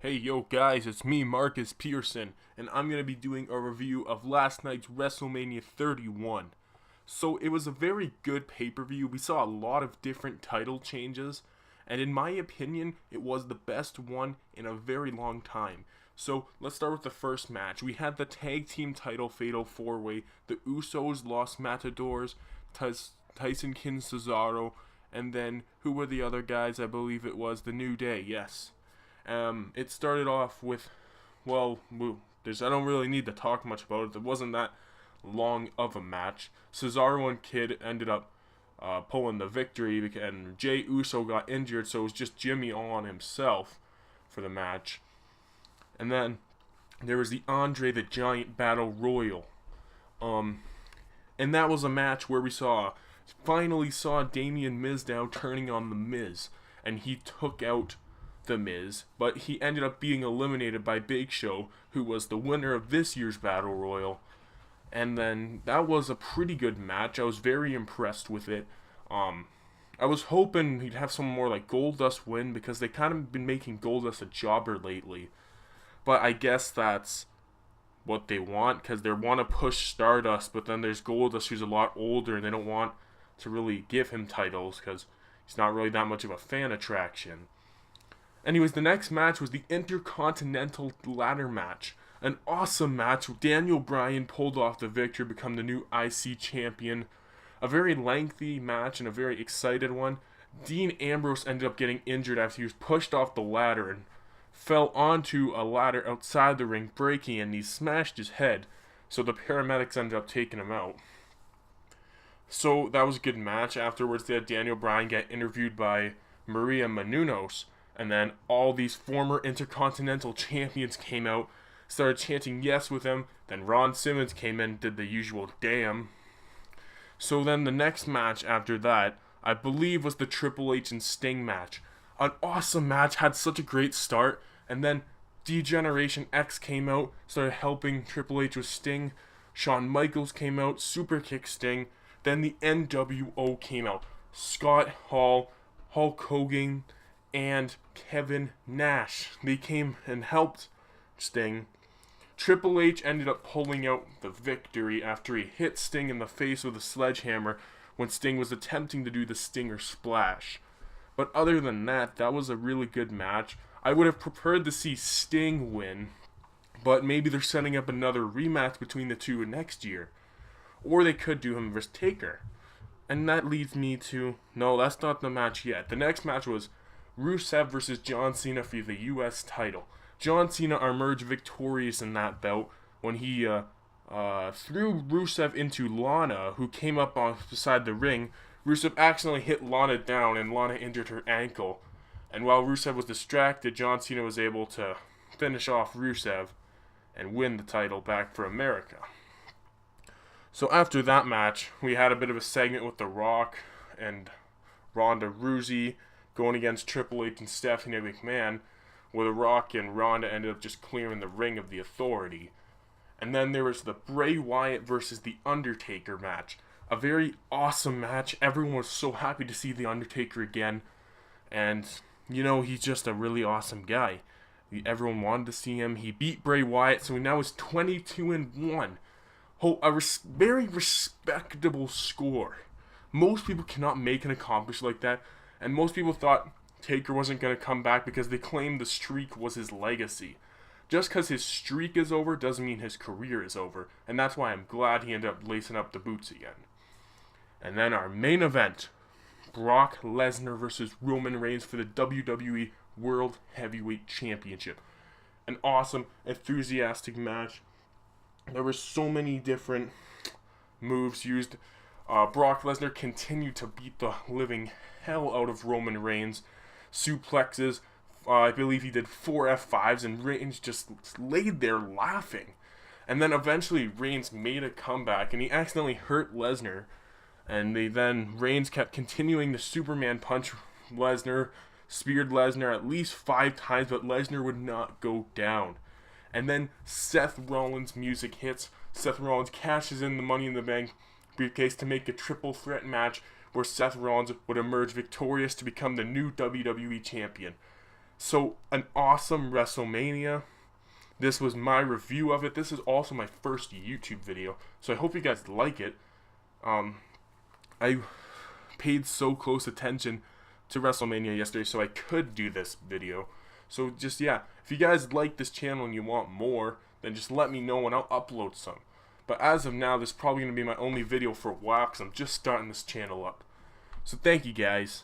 Hey yo guys, it's me Marcus Pearson, and I'm going to be doing a review of last night's WrestleMania 31. So it was a very good pay-per-view. We saw a lot of different title changes, and in my opinion, it was the best one in a very long time. So let's start with the first match. We had the tag team title fatal 4-way. The Usos lost Matadors, Tyson Kidd, Cesaro, and then who were the other guys? I believe it was the New Day, yes. It started off with, I don't really need to talk much about it. It wasn't that long of a match. Cesaro and Kidd ended up pulling the victory, and Jey Uso got injured, so it was just Jimmy on himself for the match. And then there was the Andre the Giant Battle Royal. And that was a match where we finally saw Damien Mizdow turning on the Miz, and he took out the Miz, but he ended up being eliminated by Big Show, who was the winner of this year's Battle Royal. And then that was a pretty good match. I was very impressed with it. I was hoping he'd have someone more like Goldust win, because they kind of been making Goldust a jobber lately. But I guess that's what they want, because they want to push Stardust, but then there's Goldust, who's a lot older, and they don't want to really give him titles because he's not really that much of a fan attraction. Anyways, the next match was the Intercontinental Ladder match. An awesome match. Daniel Bryan pulled off the victory, become the new IC champion. A very lengthy match and a very excited one. Dean Ambrose ended up getting injured after he was pushed off the ladder and fell onto a ladder outside the ring, breaking, and he smashed his head. So the paramedics ended up taking him out. So that was a good match. Afterwards, they had Daniel Bryan get interviewed by Maria Menounos. And then all these former Intercontinental champions came out, started chanting yes with him. Then Ron Simmons came in, did the usual damn. So then the next match after that, I believe, was the Triple H and Sting match. An awesome match, had such a great start. And then D-Generation X came out, started helping Triple H with Sting. Shawn Michaels came out, super kick Sting. Then the NWO came out. Scott Hall, Hulk Hogan, and Kevin Nash. They came and helped Sting. Triple H ended up pulling out the victory after he hit Sting in the face with a sledgehammer when Sting was attempting to do the Stinger Splash. But other than that, that was a really good match. I would have preferred to see Sting win, but maybe they're setting up another rematch between the two next year. Or they could do him versus Taker. And that leads me to, no, that's not the match yet. The next match was Rusev versus John Cena for the U.S. title. John Cena emerged victorious in that bout when he threw Rusev into Lana, who came up beside the ring. Rusev accidentally hit Lana down, and Lana injured her ankle. And while Rusev was distracted, John Cena was able to finish off Rusev and win the title back for America. So after that match, we had a bit of a segment with The Rock and Ronda Rousey going against Triple H and Stephanie McMahon, where The Rock and Ronda ended up just clearing the ring of the Authority. And then there was the Bray Wyatt versus The Undertaker match. A very awesome match. Everyone was so happy to see The Undertaker again. And, he's just a really awesome guy. Everyone wanted to see him. He beat Bray Wyatt, so he now is 22-1. Very respectable score. Most people cannot make an accomplishment like that. And most people thought Taker wasn't going to come back because they claimed the streak was his legacy. Just because his streak is over doesn't mean his career is over. And that's why I'm glad he ended up lacing up the boots again. And then our main event, Brock Lesnar versus Roman Reigns for the WWE World Heavyweight Championship. An awesome, enthusiastic match. There were so many different moves used. Brock Lesnar continued to beat the living hell out of Roman Reigns. Suplexes. I believe he did 4 F5s, and Reigns just laid there laughing. And then eventually Reigns made a comeback, and he accidentally hurt Lesnar. And Reigns kept continuing the Superman punch Lesnar, speared Lesnar at least 5 times, but Lesnar would not go down. And then Seth Rollins' music hits. Seth Rollins cashes in the Money in the Bank briefcase to make a triple threat match where Seth Rollins would emerge victorious to become the new WWE champion. So, an awesome WrestleMania. This was my review of it. This is also my first YouTube video, so I hope you guys like it. I paid so close attention to WrestleMania yesterday, so I could do this video. So just, yeah, if you guys like this channel and you want more, then just let me know and I'll upload some. But as of now, this is probably going to be my only video for a while because I'm just starting this channel up. So thank you guys.